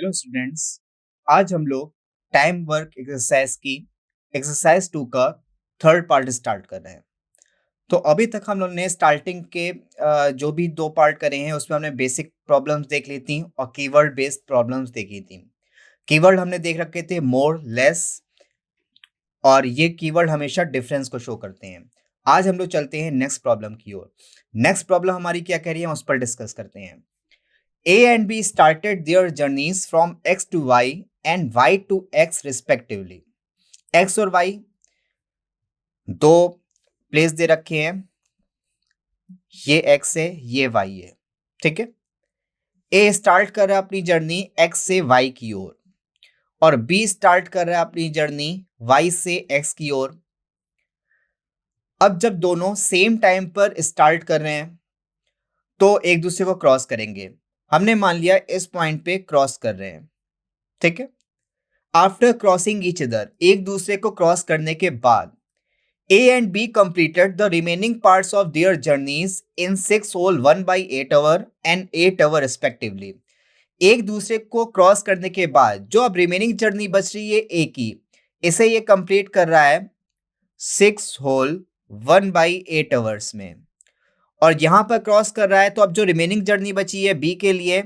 Hello students. आज हम लोग टाइम वर्क एक्सरसाइज की एक्सरसाइज 2 का थर्ड पार्ट स्टार्ट कर रहे हैं। तो अभी तक हम लोग ने स्टार्टिंग के जो भी 2 पार्ट करे हैं उसमें हमने बेसिक प्रॉब्लम्स देख ली थी और कीवर्ड बेस्ड प्रॉब्लम्स देखी थी। कीवर्ड हमने देख रखे थे मोर, लेस, और ये कीवर्ड हमेशा डिफरेंस को शो करते हैं। आज हम लोग चलते हैं नेक्स्ट प्रॉब्लम की ओर। नेक्स्ट प्रॉब्लम हमारी क्या कह रही है उस पर डिस्कस करते हैं। A and B started their journeys from X to Y and Y to X respectively. X और Y दो प्लेस दे रखे हैं, ये X है, ये Y है, ठीक है। A स्टार्ट कर रहा है अपनी जर्नी X से Y की ओर और B स्टार्ट कर रहा है अपनी जर्नी Y से X की ओर। अब जब दोनों सेम टाइम पर स्टार्ट कर रहे हैं तो एक दूसरे को क्रॉस करेंगे। हमने मान लिया इस पॉइंट पे क्रॉस कर रहे हैं, ठीक है। आफ्टर क्रॉसिंग ईच अदर, एक दूसरे को क्रॉस करने के बाद A and B completed the remaining parts of their journeys in 6 whole 1/8 hour and 8 hour respectively. एक दूसरे को क्रॉस करने के बाद जो अब रिमेनिंग जर्नी बच रही है A की, इसे ये कंप्लीट कर रहा है 6 होल 1/8 आवर्स में, और यहां पर क्रॉस कर रहा है तो अब जो रिमेनिंग जर्नी बची है B के लिए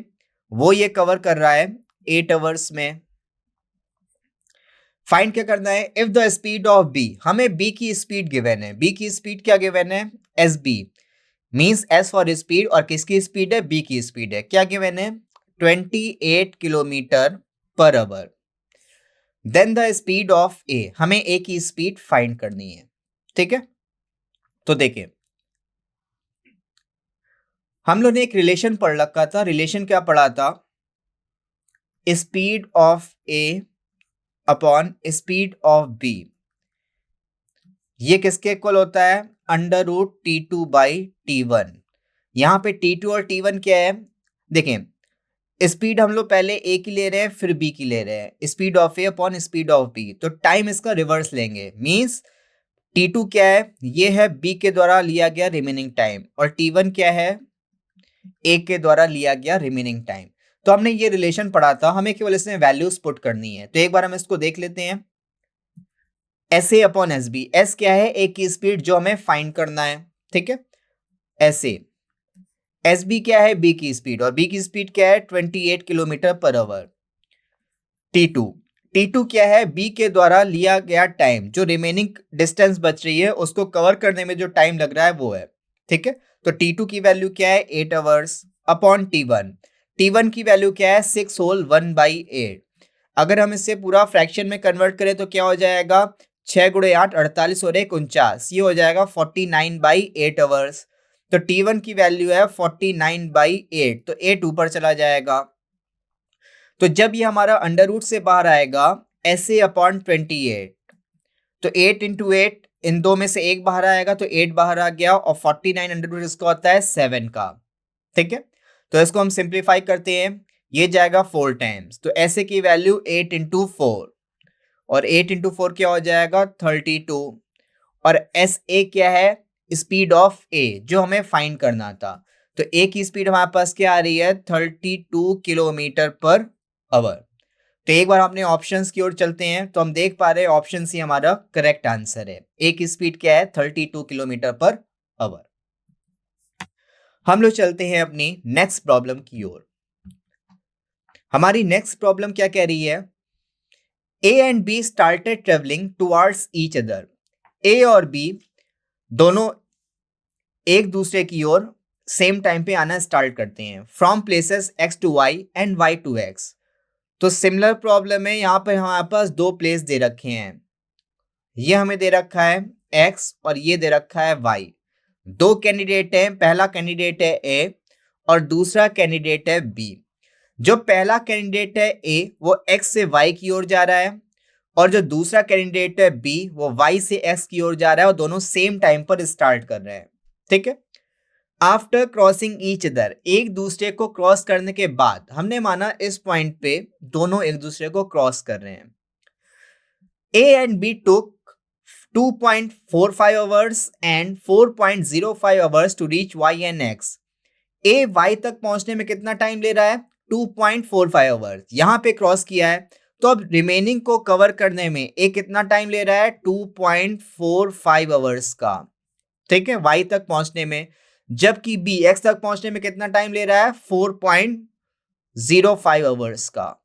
वो ये कवर कर रहा है 8 आवर्स में। फाइंड क्या करना है, if the speed of B, हमें बी की स्पीड गिवन है। बी की स्पीड क्या गिवन है, S B means S for speed, और किसकी स्पीड है, बी की स्पीड है। क्या गिवन है, 28 kilometre per hour. Then the speed of A, हमें ए की स्पीड फाइंड करनी है, ठीक है। तो देखिए हम लोग ने एक रिलेशन पढ़ रखा था। रिलेशन क्या पढ़ा था, speed of A upon speed of B, ये किसके इक्वल होता है, under root T2 by T1। यहाँ पे T2 और T1 क्या है, देखें स्पीड हम लोग पहले A की ले रहे हैं फिर B की ले रहे हैं, speed of A upon speed of B, तो टाइम इसका रिवर्स लेंगे। मींस T2 क्या है, ये है B के द्वारा लिया गया रिमेनिंग टाइम, और T1 क्या है, A के द्वारा लिया गया रिमेनिंग टाइम। तो हमने ये रिलेशन पढ़ा था, हमें केवल इसमें वैल्यूज पुट करनी है। तो एक बार हम इसको देख लेते हैं। S A upon S B, S क्या है, ए की स्पीड जो हमें फाइंड करना है, ठीक है। एस ए, एस बी क्या है, बी की स्पीड, और बी की स्पीड क्या है 28 kilometre per our. T2, T2 क्या है, बी के द्वारा लिया गया टाइम, जो रिमेनिंग डिस्टेंस बच रही है उसको कवर करने में जो टाइम लग रहा है वो है, ठीक है। तो T2 की वैल्यू क्या है 8 आवर्स अपॉन T1, T1 की वैल्यू क्या है 6 होल 1/8। अगर हम इसे पूरा फ्रैक्शन में कन्वर्ट करें तो क्या हो जाएगा, 6 गुणे 8 48 और 1 49, ये हो जाएगा 49/8 आवर्स। तो T1 की वैल्यू है 49/8, तो 8 ऊपर चला जाएगा। तो जब ये हमारा अंडर रूट से बाहर आएगा एस ए अपॉन 28, तो 8 इंटू 8, इन दो में से एक बाहर आएगा तो 8 बाहर आ गया, और 49 अंडर रूट इसका होता है 7 का, ठीक है। तो इसको हम सिंप्लीफाई करते हैं, ये जाएगा 4 टाइम्स, तो एस ए की वैल्यू 8 इंटू 4, और 8 इंटू 4 क्या हो जाएगा 32, और एस ए क्या है, स्पीड ऑफ ए जो हमें फाइंड करना था। तो ए की स्पीड हमारे पास क्या आ रही है 32 किलोमीटर पर आवर। तो एक बार अपने ऑप्शंस की ओर चलते हैं तो हम देख पा रहे हैं ऑप्शन सी हमारा करेक्ट आंसर है। ए की स्पीड क्या है 32 किलोमीटर पर आवर। हम लोग चलते हैं अपनी नेक्स्ट प्रॉब्लम की ओर। हमारी नेक्स्ट प्रॉब्लम क्या कह रही है, A and B started travelling towards each other. A और बी दोनों एक दूसरे की ओर सेम टाइम पे आना स्टार्ट करते हैं, from places X to Y and Y to X. तो सिमिलर प्रॉब्लम है, यहाँ पर हमारे पास दो प्लेस दे रखे हैं, ये हमें दे रखा है x और ये दे रखा है y। दो कैंडिडेट हैं, पहला कैंडिडेट है a और दूसरा कैंडिडेट है b। जो पहला कैंडिडेट है a वो x से y की ओर जा रहा है, और जो दूसरा कैंडिडेट है b वो y से x की ओर जा रहा है, और दोनों सेम टाइम पर स्टार्ट कर रहे हैं, ठीक है। आफ्टर क्रॉसिंग ईच अदर, एक दूसरे को क्रॉस करने के बाद हमने माना इस पॉइंट पे दोनों एक दूसरे को क्रॉस कर रहे हैं। A and B took 2.45 hours and 4.05 hours to reach Y and X. A Y तक पहुंचने में कितना टाइम ले रहा है 2.45 आवर्स यहाँ पे क्रॉस किया है, तो अब रिमेनिंग को कवर करने में ए कितना टाइम ले रहा है 2.45 आवर्स का, ठीक है, y तक पहुंचने में, जबकि बी x तक पहुंचने में कितना टाइम ले रहा है 4.05 आवर्स का।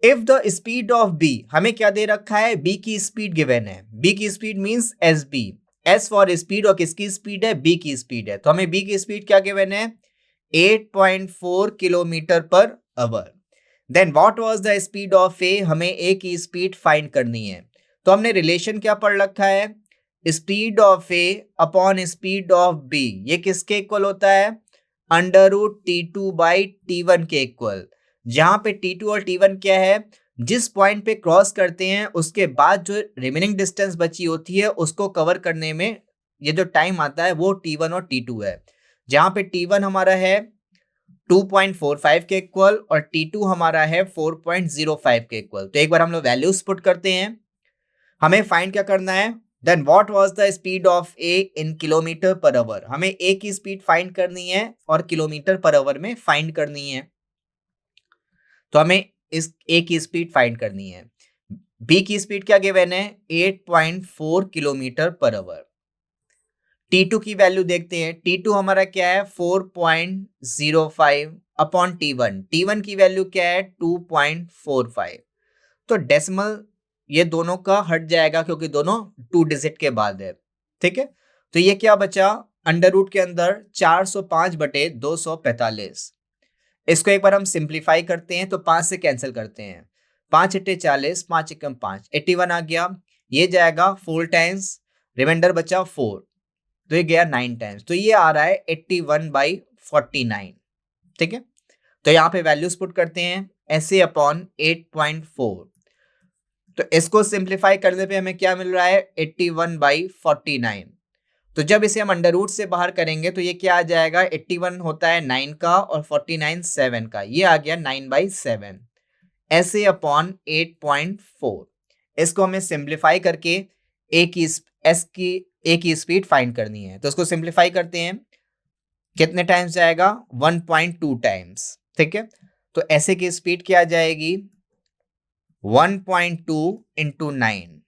If the speed of B, हमें क्या दे रखा है, बी की स्पीड गिवन है, बी की speed means S B, S for speed, और किसकी स्पीड है, बी की स्पीड है, तो हमें बी की स्पीड क्या गिवन है 8.4 kilometre per hour. Then what was the speed of A, हमें ए की स्पीड फाइंड करनी है, तो हमने रिलेशन क्या पढ़ रखा है, speed of A upon speed of B, ये किसके इक्वल होता है, under root T2 by T1 के इक्वल, जहां पे T2 और T1 क्या है, जिस पॉइंट पे क्रॉस करते हैं उसके बाद जो रिमेनिंग डिस्टेंस बची होती है उसको कवर करने में ये जो टाइम आता है वो T1 और T2 है, जहां पे T1 हमारा है 2.45 के इक्वल और T2 हमारा है 4.05 के इक्वल। तो एक बार हम लोग वैल्यूज पुट करते हैं, हमें फाइंड क्या करना है, then what was the speed of A in kilometre per hour, हमें ए की स्पीड फाइंड करनी है और किलोमीटर पर आवर में फाइंड करनी है, तो हमें इस ए की स्पीड फाइंड करनी है। बी की स्पीड क्या गिवन है 8.4 किलोमीटर पर आवर। T2 की वैल्यू देखते हैं, T2 हमारा क्या है 4.05 अपॉन T1, T1 की वैल्यू क्या है 2.45, तो डेसिमल ये दोनों का हट जाएगा क्योंकि दोनों 2 डिजिट के बाद है, ठीक है, तो ये क्या बचा, अंडर रूट के अंदर 405/245, इसको एक बार हम सिंप्लीफाई करते हैं तो 5 से कैंसिल करते हैं, 5 × 40, 5 × 5 81 आ गया, ये जाएगा 4 टाइम्स, रिमाइंडर बचा 4, तो ये गया 9 टाइम्स, तो ये आ रहा है 81/49, ठीक है, तो यहाँ पे वैल्यूज पुट करते हैं ऐसे अपॉन 8.4, तो इसको सिंप्लीफाई करने पे हमें क्या मिल रहा है 81/49, तो जब इसे हम अंडर रूट से बाहर करेंगे तो ये क्या आ जाएगा, 81 होता है 9 का और 49 7 का, ये आ गया 9/7 ऐसे अपॉन 8.4, इसको हमें सिंप्लीफाई करके ए की स्पीड फाइंड करनी है, तो इसको सिंप्लीफाई करते हैं, कितने टाइम्स जाएगा 1.2 टाइम्स, ठीक है, तो ऐसे की स्पीड क्या आ जाएगी 1.2 × 9,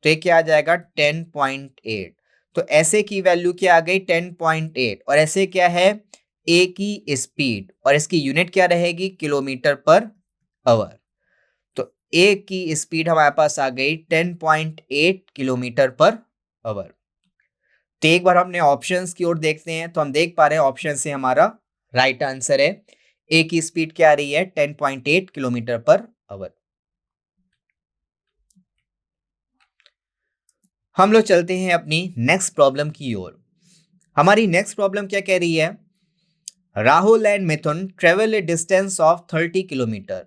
तो ये क्या आ जाएगा 10.8, तो ऐसे की वैल्यू क्या आ गई 10.8, और ऐसे क्या है ए की स्पीड और इसकी यूनिट क्या रहेगी किलोमीटर पर आवर, तो ए की स्पीड हमारे पास आ गई 10.8 किलोमीटर पर आवर। तो एक बार हमने ऑप्शंस की ओर देखते हैं तो हम देख पा रहे हैं ऑप्शन से हमारा राइट आंसर है, ए की स्पीड क्या आ रही है 10.8 किलोमीटर पर आवर। हम लोग चलते हैं अपनी नेक्स्ट प्रॉब्लम की ओर। हमारी नेक्स्ट प्रॉब्लम क्या कह रही है, Rahul and Mithun travel a distance of 30 kilometre,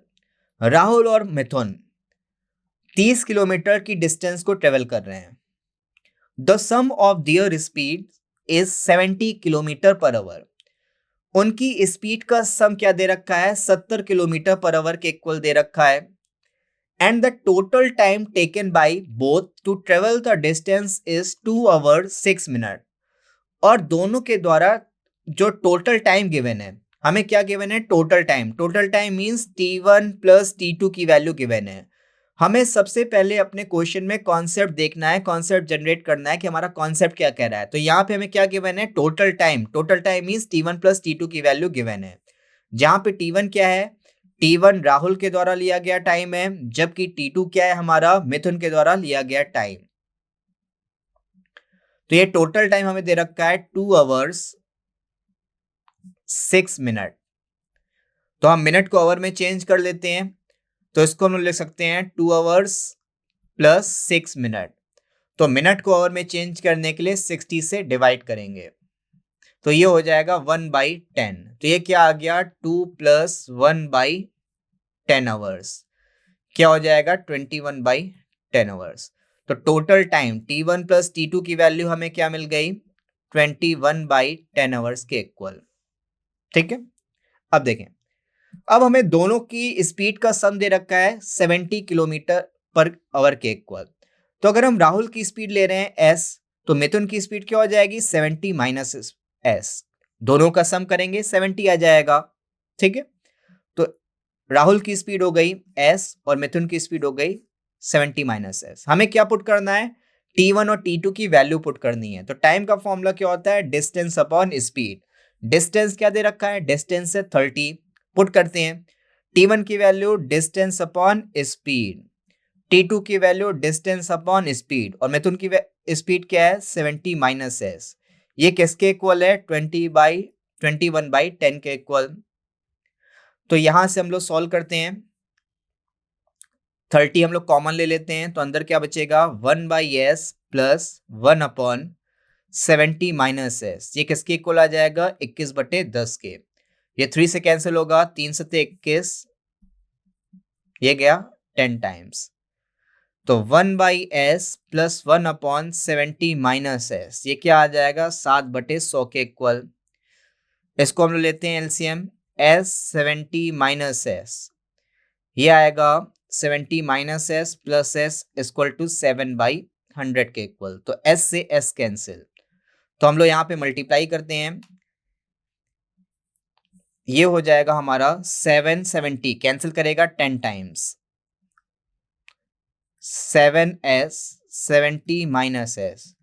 Rahul और मिथुन 30 किलोमीटर की डिस्टेंस को ट्रेवल कर रहे हैं, the sum of their speed is 70 kilometre per hour, उनकी स्पीड का सम क्या दे रखा है 70 किलोमीटर पर आवर के इक्वल दे रखा है, and the total time taken by both to travel the distance is 2 hours 6 minutes, और दोनों के द्वारा जो टोटल टाइम गिवन है, हमें क्या गिवन है total time means T1 plus T2 की वैल्यू गिवन है, हमें सबसे पहले अपने क्वेश्चन में कॉन्सेप्ट देखना है, कॉन्सेप्ट जनरेट करना है कि हमारा कॉन्सेप्ट क्या कह रहा है, तो यहाँ पे हमें क्या गिवन है total time means T1 plus T2 की वैल्यू गिवन है, जहां पे T1 क्या है, T1 राहुल के द्वारा लिया गया टाइम है, जबकि T2 क्या है हमारा मिथुन के द्वारा लिया गया टाइम, तो ये टोटल टाइम हमें दे रखा है 2 hours 6 minutes, तो हम मिनट को आवर में चेंज कर लेते हैं, तो इसको हम लिख सकते हैं 2 hours प्लस 6 minutes, तो मिनट को आवर में चेंज करने के लिए 60 से डिवाइड करेंगे, तो ये हो जाएगा 1/10, तो ये क्या आ गया 2 + 1/10 आवर्स, क्या हो जाएगा 21/10 आवर्स, तो total time T1 plus T2 की वैल्यू हमें क्या मिल गई 21/10 आवर्स के इक्वल, ठीक है। अब देखें, अब हमें दोनों की स्पीड का सम दे रखा है 70 किलोमीटर पर आवर के इक्वल, तो अगर हम राहुल की स्पीड ले रहे हैं s, तो मिथुन की स्पीड क्या हो जाएगी 70 - s, दोनों का सम करेंगे 70 आ जाएगा। ठीक है, तो राहुल की स्पीड हो गई s और मिथुन की स्पीड हो गई 70 माइनस एस। हमें क्या पुट करना है, T1 और T2 की वैल्यू पुट करनी है। तो टाइम का फॉर्मूला क्या होता है, डिस्टेंस अपॉन स्पीड। डिस्टेंस क्या दे रखा है, डिस्टेंस है 30, पुट करते हैं। T1 की value distance upon speed, T2 की वैल्यू डिस्टेंस अपॉन स्पीड, और मिथुन की स्पीड क्या है 70 माइनस एस। ये किसके इक्वल है, 21/10 के इक्वल। तो यहां से हम लोग सॉल्व करते हैं, 30 हम लोग कॉमन ले लेते हैं, तो अंदर क्या बचेगा 1/s प्लस 1/70 माइनस एस। ये किसके इक्वल आ जाएगा, 21/10 के। ये 3 से कैंसिल होगा, 3 से 21, ये गया 10 टाइम्स। तो 1/s प्लस 1/70 माइनस एस, ये क्या आ जाएगा 7/100 के इक्वल। इसको हम लोग लेते हैं एलसीएम, s 70 माइनस एस, ये आएगा 70 minus S plus S equal to 7/100 के इक्वल। तो s से s कैंसिल, तो हम लोग यहाँ पे मल्टीप्लाई करते हैं, ये हो जाएगा हमारा 770 कैंसिल करेगा 10 times, 7s 70 minus S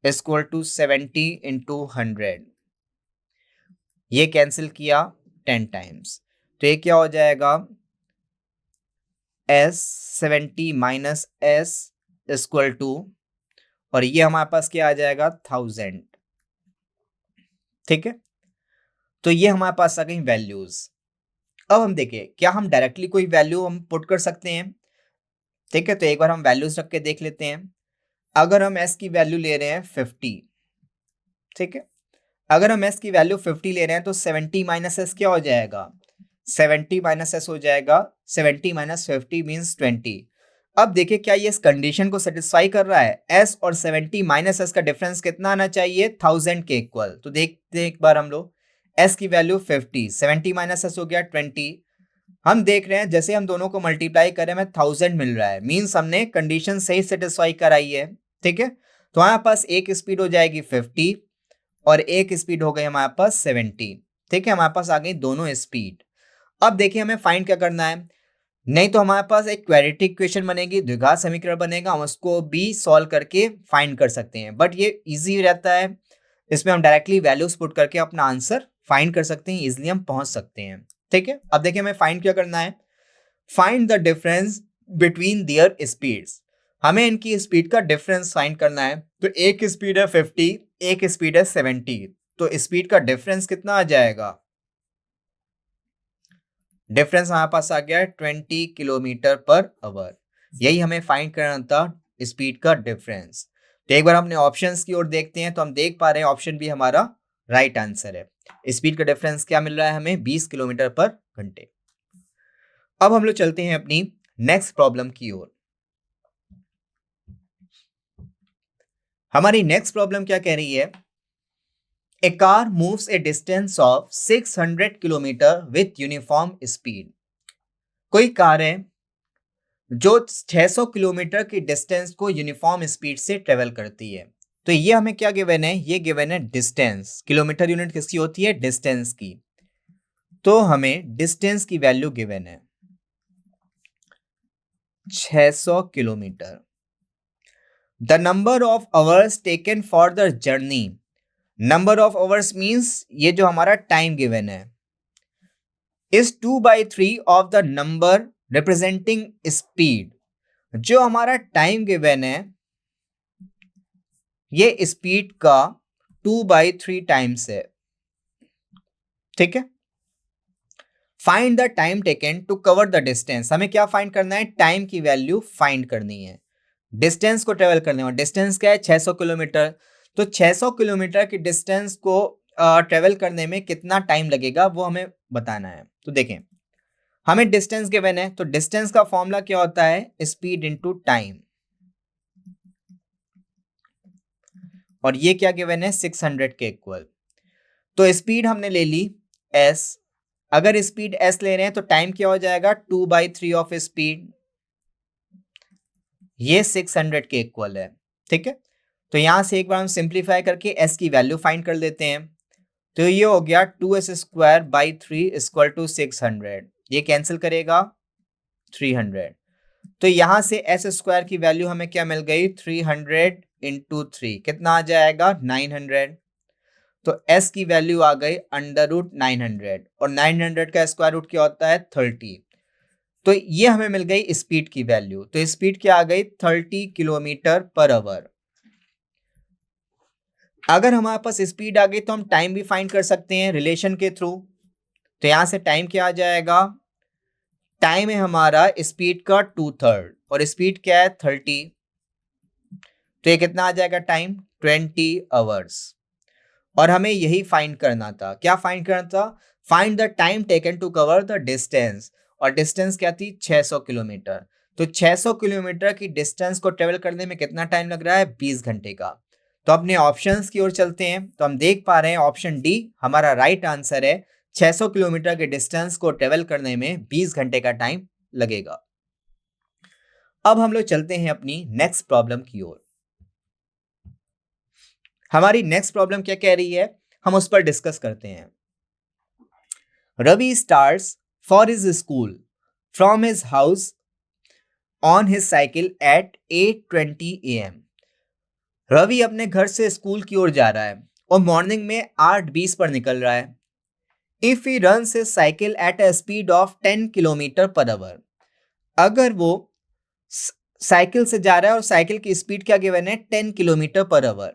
equal to 70 into 100, ये कैंसिल किया 10 टाइम्स। तो ये क्या हो जाएगा, s 70 minus S equal to, और ये हमारे पास क्या आ जाएगा 1000। ठीक है, तो ये हमारे पास आ गई वैल्यूज। अब हम देखें क्या हम डायरेक्टली कोई वैल्यू हम पुट कर सकते हैं। ठीक है, तो एक बार हम वैल्यूज रख के देख लेते हैं। अगर हम s की वैल्यू ले रहे हैं 50, ठीक है, अगर हम s की वैल्यू 50 ले रहे हैं तो 70 माइनस एस क्या हो जाएगा, 70 माइनस एस हो जाएगा 70 माइनस 50 मीन्स 20। अब देखिए क्या ये इस कंडीशन को सेटिस्फाई कर रहा है, s और 70 माइनस एस का डिफरेंस कितना आना चाहिए 1000 के इक्वल। तो देखते हैं एक बार हम लोग, s की वैल्यू 50, 70 माइनस एस हो गया 20। हम देख रहे हैं जैसे हम दोनों को मल्टीप्लाई करें हमें 1000 मिल रहा है, मीन्स हमने कंडीशन सही सेटिस्फाई कराई है। ठीक है, तो हमारे पास एक स्पीड हो जाएगी 50 और एक स्पीड हो गई हमारे पास 70। ठीक है, हमारे पास आ गई दोनों स्पीड। अब देखिए हमें फाइंड क्या करना है, नहीं तो हमारे पास एक क्वैड्रेटिक इक्वेशन बनेगी, द्विघात समीकरण बनेगा, हम उसको भी सॉल्व करके फाइंड कर सकते हैं, बट ये इजी रहता है, इसमें हम डायरेक्टली वैल्यूज पुट करके अपना आंसर फाइंड कर सकते हैं, इजिली हम पहुंच सकते हैं। ठीक है, अब देखिए हमें फाइंड क्या करना है, find the difference between their speeds. हमें इनकी स्पीड का डिफरेंस फाइंड करना है। तो एक स्पीड है 50, एक स्पीड है 70, तो स्पीड का डिफरेंस कितना आ जाएगा, डिफरेंस हमारे पास आ गया 20 किलोमीटर पर आवर। यही हमें फाइंड करना था, स्पीड का डिफरेंस। तो एक बार हमने ऑप्शंस की ओर देखते हैं, तो हम देख पा रहे हैं ऑप्शन भी हमारा राइट आंसर है। स्पीड का डिफरेंस क्या मिल रहा है हमें, 20 किलोमीटर पर घंटे। अब हम लोग चलते हैं अपनी नेक्स्ट प्रॉब्लम की ओर। हमारी नेक्स्ट प्रॉब्लम क्या कह रही है, a car moves a distance of 600 kilometre with uniform speed. कोई कार है जो 600 किलोमीटर की डिस्टेंस को यूनिफॉर्म स्पीड से ट्रेवल करती है। तो ये हमें क्या गिवन है, ये गिवन है डिस्टेंस, किलोमीटर यूनिट किसकी होती है, डिस्टेंस की। तो हमें डिस्टेंस की वैल्यू गिवन है 600 kilometre. The number of hours taken for the journey, number of hours means ये जो हमारा टाइम गिवन है, is 2/3 of the number representing speed. जो हमारा टाइम गिवन है ये स्पीड का 2/3 टाइम्स है। ठीक है, find the time taken to cover the distance. हमें क्या फाइंड करना है, टाइम की वैल्यू फाइंड करनी है, डिस्टेंस को ट्रेवल करने में। डिस्टेंस क्या है 600 किलोमीटर, तो 600 किलोमीटर की डिस्टेंस को ट्रेवल करने में कितना टाइम लगेगा वो हमें बताना है। तो देखें हमें डिस्टेंस गिवन है, तो डिस्टेंस का फॉर्मूला क्या होता है, स्पीड इनटू टाइम, और ये क्या गिवन है 600 के इक्वल। तो स्पीड हमने ले ली s, अगर स्पीड s ले रहे हैं तो टाइम क्या हो जाएगा 2/3 ऑफ स्पीड, ये 600 के इक्वल है। ठीक है, तो यहां से एक बार हम सिंप्लीफाई करके s की वैल्यू फाइंड कर लेते हैं। तो ये हो गया 2s²/3 = 600, ये कैंसिल करेगा 300। तो यहां से s² की वैल्यू हमें क्या मिल गई, 300 × 3 कितना आ जाएगा, 900। तो s की वैल्यू आ गई √900 और 900 का स्क्वायर रूट क्या होता है, 30। तो ये हमें मिल गई स्पीड की वैल्यू। तो स्पीड क्या आ गई, 30 km/h। अगर हमारे पास स्पीड आ गई तो हम टाइम भी फाइंड कर सकते हैं रिलेशन के थ्रू। तो यहां से टाइम क्या आ जाएगा, टाइम है हमारा स्पीड का 2/3 और स्पीड क्या है 30। तो ये कितना आ जाएगा टाइम, 20 आवर्स। और हमें यही फाइंड करना था, क्या फाइंड करना था, find the time taken to cover the distance. और डिस्टेंस क्या थी, 600 किलोमीटर। तो 600 किलोमीटर की डिस्टेंस को ट्रेवल करने में कितना टाइम लग रहा है, 20 घंटे का। तो अपने ऑप्शंस की ओर चलते हैं। तो हम देख पा रहे हैं ऑप्शन डी हमारा राइट आंसर है। 600 किलोमीटर के डिस्टेंस को ट्रेवल करने में 20 घंटे का टाइम लगेगा। अब हम लोग चलते हैं अपनी नेक्स्ट प्रॉब्लम की ओर। हमारी नेक्स्ट प्रॉब्लम क्या कह रही है, हम उस पर डिस्कस करते हैं। Ravi starts for his school from his house on his cycle at 8:20 AM। Ravi अपने घर से स्कूल की ओर जा रहा है और मॉर्निंग में 8:20 पर निकल रहा है। If he runs his cycle at a speed of 10 km/h। अगर वो साइकिल से जा रहा है और साइकिल की स्पीड क्या गिवन है, 10 km/h।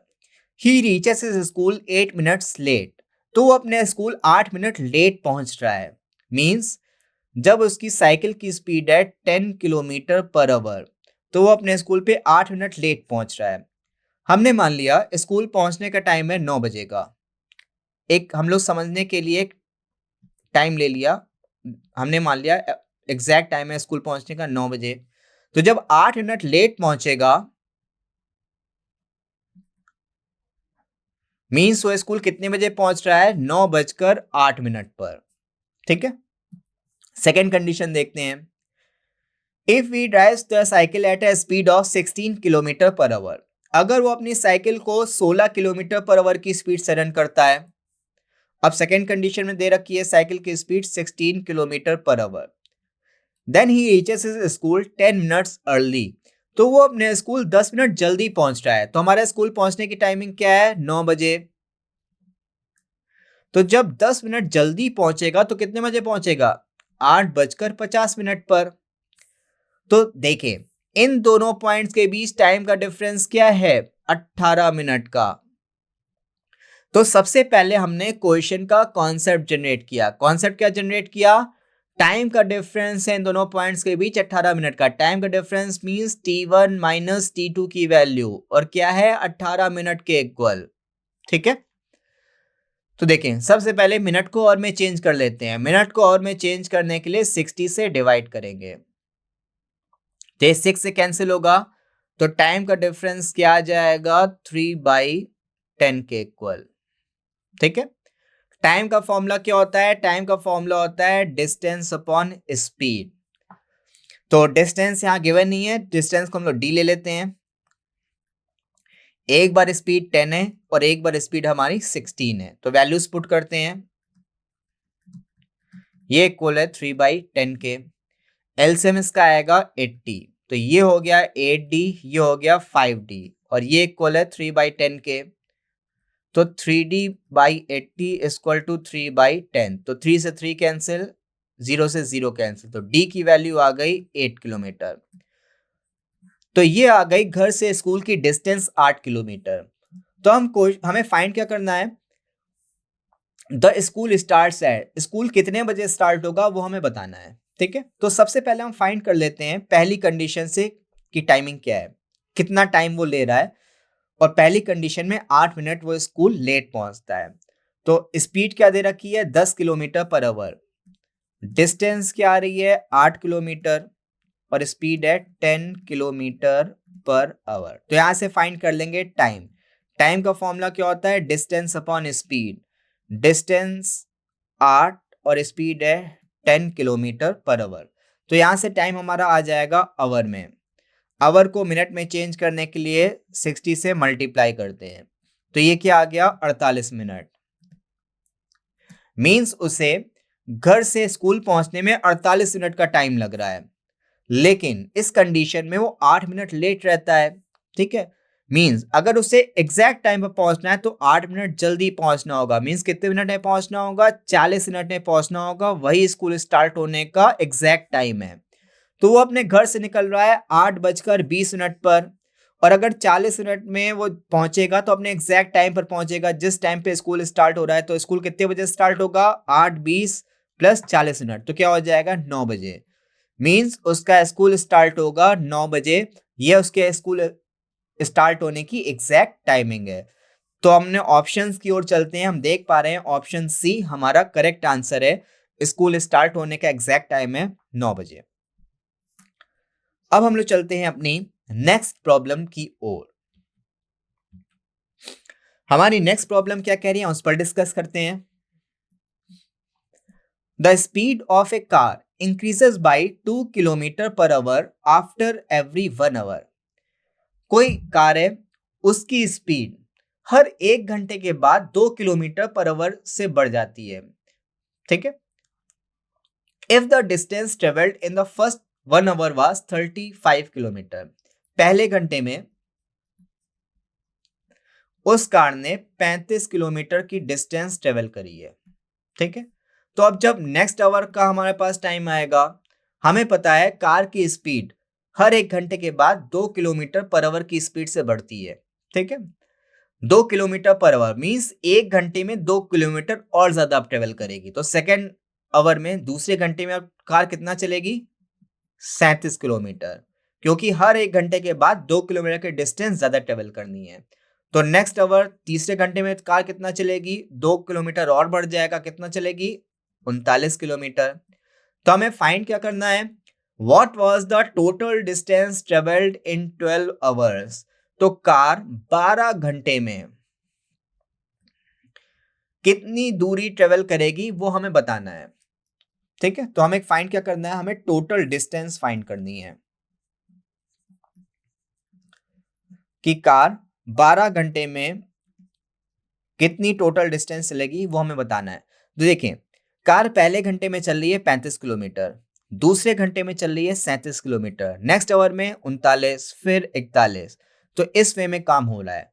He reaches his school 8 minutes late. तो वो अपने स्कूल 8 मिनट लेट पहुंच रहा है। मींस जब उसकी साइकिल की स्पीड है 10 km/h तो वो अपने स्कूल पे 8 मिनट लेट पहुंच रहा है। हमने मान लिया स्कूल पहुंचने का टाइम है 9 बजे का। एक हम लोग समझने के लिए एक टाइम ले लिया, हमने मान लिया एग्जैक्ट टाइम है स्कूल पहुंचने का 9 बजे। तो जब 8 मिनट लेट पहुंचेगा मीन्स वो स्कूल कितने बजे पहुंच रहा है, 9:08 पर। ठीक है, सेकेंड कंडीशन देखते हैं। If we drives the cycle at a speed of 16 km/h। अगर वो अपनी साइकिल को 16 km/h की स्पीड से रन करता है। अब सेकेंड कंडीशन में दे रखी है साइकिल की speed 16 km/h। Then he reaches his school 10 minutes early. तो वो अपने स्कूल 10 मिनट जल्दी पहुंच रहा है। तो हमारा स्कूल पहुंचने की टाइमिंग क्या है, 9 बजे। तो जब 10 मिनट जल्दी पहुंचेगा तो कितने बजे पहुंचेगा, 8:50 पर। तो देखें इन दोनों पॉइंट्स के बीच टाइम का डिफरेंस क्या है, 18 मिनट का। तो सबसे पहले हमने क्वेश्चन का कॉन्सेप्ट जनरेट किया। कॉन्सेप्ट क्या जनरेट किया, टाइम का डिफरेंस है इन दोनों पॉइंट्स के बीच 18 मिनट का। टाइम का डिफरेंस मींस t1 - t2 की वैल्यू, और क्या है, 18 मिनट के इक्वल। ठीक है, तो देखें सबसे पहले मिनट को और में चेंज कर लेते हैं। मिनट को और में चेंज करने के लिए 60 से डिवाइड करेंगे, तो 6 से कैंसिल होगा। तो टाइम का डिफरेंस क्या आ जाएगा, 3/10 के इक्वल। ठीक है, टाइम का फॉर्मूला क्या होता है, टाइम का फॉर्मूला होता है डिस्टेंस अपॉन स्पीड। तो डिस्टेंस यहां गिवन नहीं है, डिस्टेंस को हम लोग डी ले लेते हैं। एक बार स्पीड 10 है और एक बार स्पीड हमारी 16 है। तो वैल्यूज पुट करते हैं, ये इक्वल है 3/10 के। एलसीएम इसका आएगा 80। तो ये हो गया 8D, ये हो गया 5D, और ये इक्वल है 3/10 के। तो 3D/80 इक्वल टू 3/10। तो 3 से 3 कैंसिल, 0 से 0 कैंसिल। तो D की वैल्यू आ गई 8 किलोमीटर। तो ये आ गई घर से स्कूल की डिस्टेंस 8 किलोमीटर। तो हमें फाइंड क्या करना है, the school starts at, school कितने बजे स्टार्ट होगा वो हमें बताना है। ठीक है, तो सबसे पहले हम फाइंड कर लेते हैं पहली कंडीशन से कि टाइमिंग क्या है, कितना टाइम वो ले रहा है। और पहली कंडीशन में 8 मिनट वो स्कूल लेट पहुंचता है। तो स्पीड क्या दे रखी है, 10 km/h। डिस्टेंस क्या आ रही है, 8 किलोमीटर, और स्पीड है 10 km/h। तो यहां से फाइंड कर लेंगे टाइम। टाइम का फॉर्मूला क्या होता है, डिस्टेंस अपॉन स्पीड। डिस्टेंस 8 और स्पीड है 10 km/h। तो यहां से टाइम हमारा आ जाएगा आवर में। आवर को मिनट में चेंज करने के लिए 60 से मल्टीप्लाई करते हैं। तो ये क्या आ गया, 48 मिनट। मीन्स उसे घर से स्कूल पहुंचने में 48 मिनट का टाइम लग रहा है, लेकिन इस कंडीशन में वो 8 मिनट लेट रहता है। ठीक है, मीन्स अगर उसे एग्जैक्ट टाइम पर पहुंचना है तो 8 मिनट जल्दी पहुंचना होगा। मीन्स कितने मिनट में पहुंचना होगा? 40 मिनट में पहुंचना होगा, वही स्कूल स्टार्ट होने का एग्जैक्ट टाइम है। तो वो अपने घर से निकल रहा है 8:20 पर, और अगर 40 मिनट में वो पहुंचेगा तो अपने एग्जैक्ट टाइम पर पहुंचेगा जिस टाइम पे स्कूल स्टार्ट हो रहा है। तो स्कूल कितने बजे स्टार्ट होगा? 8:20 + 40 मिनट, तो क्या हो जाएगा? 9 बजे। मीन्स उसका स्कूल स्टार्ट होगा 9 बजे। ये उसके स्कूल स्टार्ट होने की एग्जैक्ट टाइमिंग है। तो हमने ऑप्शंस की ओर चलते हैं, हम देख पा रहे हैं ऑप्शन सी हमारा करेक्ट आंसर है। स्कूल स्टार्ट होने का एग्जैक्ट टाइम है 9 बजे। अब हम लोग चलते हैं अपनी नेक्स्ट प्रॉब्लम की ओर। हमारी नेक्स्ट प्रॉब्लम क्या कह रही है उस पर डिस्कस करते हैं। The speed of a car increases by 2 km/h after every 1 hour. कोई कार है, उसकी स्पीड हर 1 घंटे के बाद 2 km/h से बढ़ जाती है। ठीक है, if the distance travelled in the first 1 hour was 35 kilometre. पहले घंटे में उस कार ने 35 किलोमीटर की डिस्टेंस ट्रेवल करी है। ठीक है, तो अब जब नेक्स्ट आवर का हमारे पास टाइम आएगा, हमें पता है कार की स्पीड हर 1 घंटे के बाद 2 km/h की स्पीड से बढ़ती है। ठीक है, 2 km/h मीन्स 1 घंटे में 2 किलोमीटर और ज्यादा आप ट्रेवल करेगी। तो सेकेंड आवर में, दूसरे घंटे में अब कार कितना चलेगी? 37 किलोमीटर, क्योंकि हर 1 घंटे के बाद 2 किलोमीटर की डिस्टेंस ज्यादा ट्रेवल करनी है। तो नेक्स्ट आवर, तीसरे घंटे में कार कितना चलेगी? 2 किलोमीटर और बढ़ जाएगा, कितना चलेगी? 39 किलोमीटर। तो हमें फाइंड क्या करना है? What was the total distance travelled in 12 hours. तो कार 12 घंटे में कितनी दूरी ट्रेवल करेगी वो हमें बताना है। ठीक है, तो हमें फाइंड क्या करना है? हमें टोटल डिस्टेंस फाइंड करनी है कि कार 12 घंटे में कितनी टोटल डिस्टेंस चलेगी वो हमें बताना है। तो देखें, कार पहले घंटे में चल रही है 35 किलोमीटर, दूसरे घंटे में चल रही है 37 किलोमीटर, नेक्स्ट आवर में 39, फिर 41। तो इस वे में काम हो रहा है।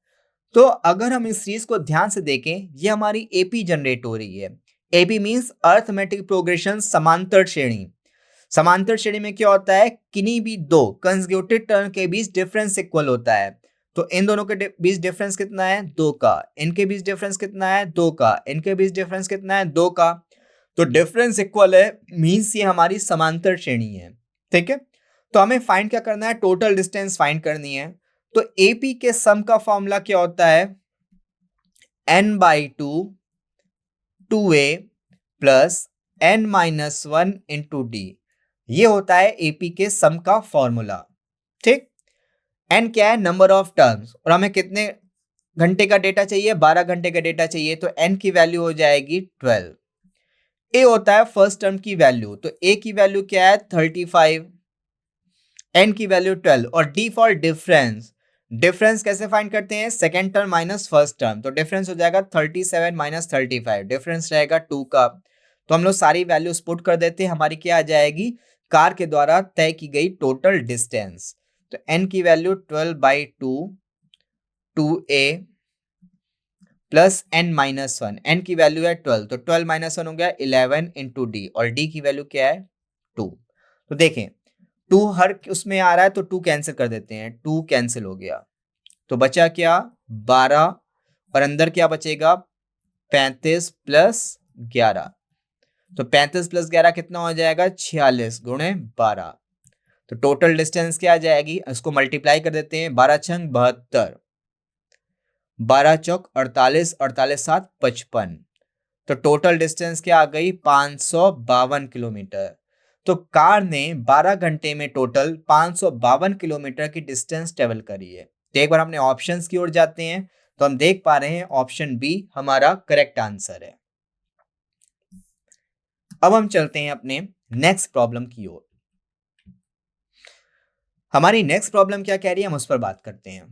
तो अगर हम इस चीज को ध्यान से देखें, ये हमारी एपी जनरेट हो रही है। एपी मींस अर्थमेटिक प्रोग्रेशन, समांतर श्रेणी। समांतर श्रेणी में क्या होता है? किन्हीं भी दो कंसेक्यूटिव टर्म के बीच डिफरेंस इक्वल होता है। तो इन दोनों के बीच डिफरेंस कितना है? 2 का। इनके बीच डिफरेंस कितना है? 2 का। इनके बीच डिफरेंस कितना है? 2 का। तो डिफरेंस इक्वल है, मींस ये हमारी समांतर श्रेणी है। ठीक है, तो हमें फाइंड क्या करना है? टोटल डिस्टेंस फाइंड करनी है। तो एपी के सम का फॉर्मूला क्या होता है? n/2 2a plus n-1 into D. ये होता है एपी के सम का फॉर्मूला। ठीक, n क्या है? नंबर ऑफ टर्म्स, और हमें कितने घंटे का डेटा चाहिए? 12 घंटे का डेटा चाहिए। तो n की वैल्यू हो जाएगी 12। a होता है फर्स्ट टर्म की वैल्यू, तो a की वैल्यू क्या है? 35, n की वैल्यू 12, और d फॉर डिफरेंस। डिफरेंस कैसे फाइंड करते हैं? Second term minus first term, तो डिफरेंस हो जाएगा 37 माइनस 35, डिफरेंस रहेगा 2 का। तो हम लोग सारी वैल्यूज पुट कर देते हैं, हमारी क्या आ जाएगी? कार के द्वारा तय की गई टोटल डिस्टेंस। तो n की value 12/2 2a plus n-1, n की वैल्यू है 12, तो 12 - 1 हो गया 11 इंटू डी, और d की वैल्यू क्या है? 2। तो देखें, 2 हर उसमें आ रहा है तो 2 कैंसिल कर देते हैं, 2 कैंसिल हो गया। तो बचा क्या? 12, और अंदर क्या बचेगा? 35 प्लस 11। तो 35 प्लस 11 कितना हो जाएगा? 46 गुणे 12। तो टोटल डिस्टेंस क्या आ जाएगी? इसको मल्टीप्लाई कर देते हैं, 12 छंग 72, 12 चौक 48, 48 7 55। तो टोटल डिस्टेंस क्या आ गई? 552 किलोमीटर। तो कार ने 12 घंटे में टोटल 552 किलोमीटर की डिस्टेंस ट्रेवल करी है। तो एक बार हमने ऑप्शंस की ओर जाते हैं, तो हम देख पा रहे हैं ऑप्शन बी हमारा करेक्ट आंसर है। अब हम चलते हैं अपने नेक्स्ट प्रॉब्लम की ओर। हमारी नेक्स्ट प्रॉब्लम क्या कह रही है हम उस पर बात करते हैं।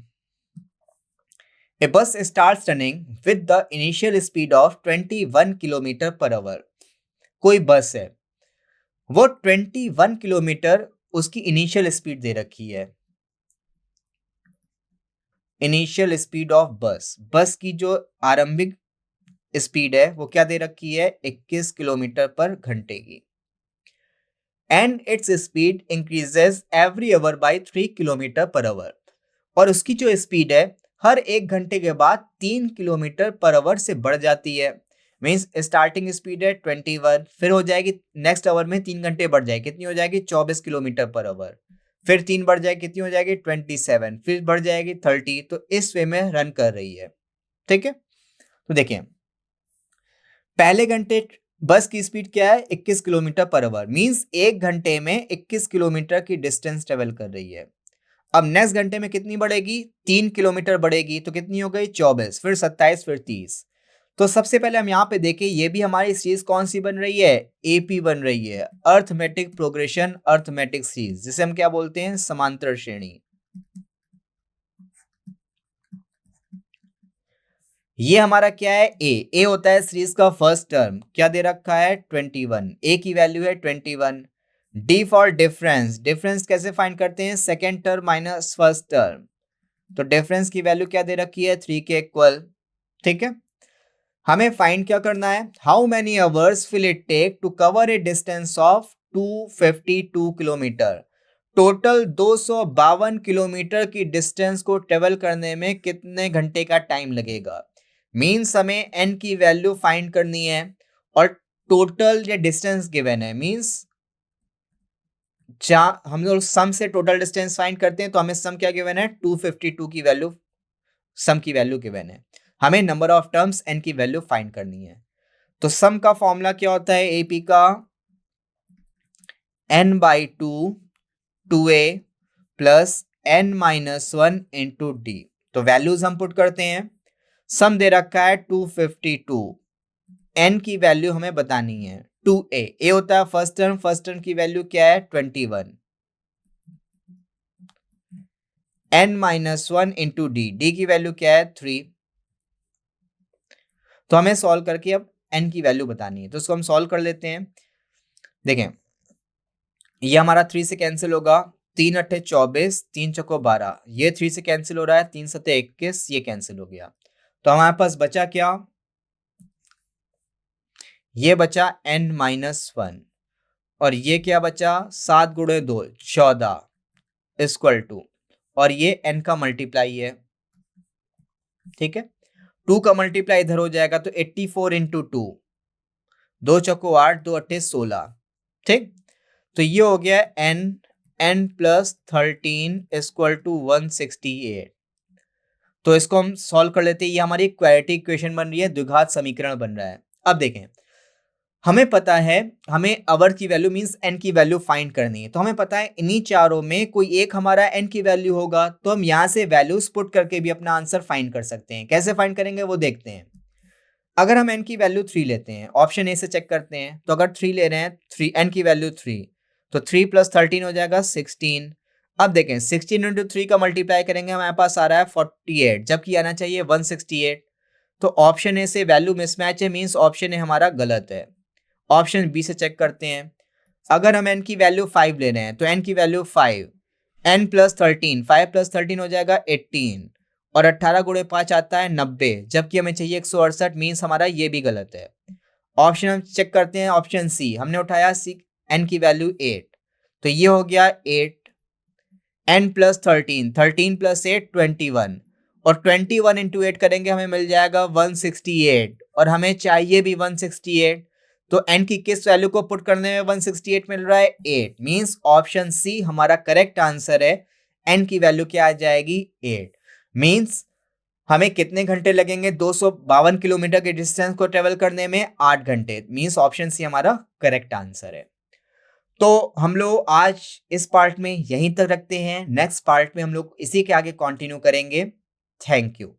A bus starts running with the initial speed of 21 kilometre per our. कोई बस है, वो 21 किलोमीटर उसकी इनिशियल स्पीड दे रखी है। इनिशियल स्पीड ऑफ बस, बस की जो आरंभिक स्पीड है वो क्या दे रखी है, 21 किलोमीटर पर घंटे की। And its speed increases every hour by 3 kilometre per hour. और उसकी जो स्पीड है हर 1 घंटे के बाद 3 किलोमीटर पर आवर से बढ़ जाती है। मीन्स स्टार्टिंग स्पीड है 21, फिर हो जाएगी नेक्स्ट आवर में 3 घंटे बढ़ जाएगी, कितनी हो जाएगी 24 किलोमीटर पर आवर, फिर 3 बढ़ जाएगी, कितनी हो जाएगी 27, फिर बढ़ जाएगी 30। तो इस वे में रन कर रही है। ठीक है, तो देखिए पहले घंटे बस की स्पीड क्या है, 21 किलोमीटर पर आवर, मीन्स 1 घंटे में 21 किलोमीटर की डिस्टेंस ट्रेवल कर रही है। अब नेक्स्ट घंटे में कितनी बढ़ेगी, 3 किलोमीटर बढ़ेगी, तो कितनी हो गई 24, फिर 27, फिर 30। तो सबसे पहले हम यहाँ पे देखें, ये भी हमारी सीरीज कौन सी बन रही है, एपी बन रही है, अर्थमेटिक प्रोग्रेशन अर्थमेटिक सीरीज, जिसे हम क्या बोलते हैं, समांतर श्रेणी। ये हमारा क्या है, ए होता है सीरीज का फर्स्ट टर्म, क्या दे रखा है 21, ए की वैल्यू है 21। डी फॉर डिफरेंस, डिफरेंस कैसे फाइंड करते हैं, second term minus first term, तो डिफरेंस की वैल्यू क्या दे रखी है 3 के इक्वल। ठीक है, हमें फाइंड क्या करना है, how many hours will it take to cover a distance of 252 kilometre. Total 252 kilometre की डिस्टेंस को ट्रेवल करने में कितने घंटे का टाइम लगेगा। मीन्स हमें n की वैल्यू फाइंड करनी है और टोटल या डिस्टेंस गिवन है। मीन्स जहां हम लोग सम से टोटल डिस्टेंस फाइंड करते हैं तो हमें सम क्या गिवन है, 252 की वैल्यू, सम की वैल्यू गिवन है, हमें नंबर ऑफ टर्म्स n की वैल्यू फाइंड करनी है। तो सम का फॉर्मूला क्या होता है, एपी का n/2 2a plus n-1 into D. तो वैल्यूज हम पुट करते हैं, सम दे रखा है 252, n की वैल्यू हमें बतानी है 2a, a होता है फर्स्ट टर्म, फर्स्ट टर्म की वैल्यू क्या है 21, n-1 इंटू डी, डी की वैल्यू क्या है 3। तो हमें सॉल्व करके अब n की वैल्यू बतानी है, तो उसको हम सॉल्व कर लेते हैं। देखें ये हमारा 3 से कैंसिल होगा, 3 अट्ठे 24, 3 चौको 12, ये 3 से कैंसिल हो रहा है, 3 सत्ते 21, ये कैंसिल हो गया। तो हमारे पास बचा क्या, ये बचा n-1 और ये क्या बचा 7 गुणे 2 14 इक्वल टू, और ये n का मल्टीप्लाई है। ठीक है, 2 का मल्टीप्लाई इधर हो जाएगा तो 84 इंटू 2, 2 चौको 8, 2 अट्ठे 16। ठीक, तो ये हो गया n प्लस 13 इक्वल टू 168। तो इसको हम सॉल्व कर लेते हैं, ये हमारी क्वाड्रेटिक इक्वेशन बन रही है, द्विघात समीकरण बन रहा है। अब देखें हमें पता है हमें आवर की वैल्यू मींस n की वैल्यू फाइंड करनी है, तो हमें पता है इन्हीं चारों में कोई एक हमारा n की वैल्यू होगा, तो हम यहाँ से वैल्यूज पुट करके भी अपना आंसर फाइंड कर सकते हैं। कैसे फाइंड करेंगे वो देखते हैं। अगर हम n की वैल्यू 3 लेते हैं, ऑप्शन ए से चेक करते हैं, तो अगर 3 ले रहे हैं, 3 n की वैल्यू 3, तो 3 प्लस 13 हो जाएगा 16। अब देखें 16 इंटू 3 का मल्टीप्लाई करेंगे, हमारे पास आ रहा है 48, जबकि आना चाहिए 168। तो ऑप्शन ए से वैल्यू मिसमैच है, मीन्स ऑप्शन ए हमारा गलत है। ऑप्शन बी से चेक करते हैं, अगर हम n की वैल्यू 5 ले रहे हैं तो n की वैल्यू 5, n प्लस 13, 5 प्लस 13 हो जाएगा 18, और 18 गुणे 5 आता है 90, जबकि हमें चाहिए 168, मीन्स हमारा ये भी गलत है। ऑप्शन हम चेक करते हैं, ऑप्शन सी हमने उठाया, सी n की वैल्यू 8, तो ये हो गया 8, n प्लस 13, 13 प्लस 8 21, और 21 इंटू 8 करेंगे हमें मिल जाएगा 168, और हमें चाहिए भी 168, तो n की किस वैल्यू को पुट करने में 168 मिल रहा है 8, मींस ऑप्शन सी हमारा करेक्ट आंसर है। n की वैल्यू क्या आ जाएगी 8, मींस हमें कितने घंटे लगेंगे 252 किलोमीटर के डिस्टेंस को ट्रेवल करने में 8 घंटे, मींस ऑप्शन सी हमारा करेक्ट आंसर है। तो हम लोग आज इस पार्ट में यहीं तक रखते हैं, नेक्स्ट पार्ट में हम लोग इसी के आगे कंटिन्यू करेंगे। Thank you.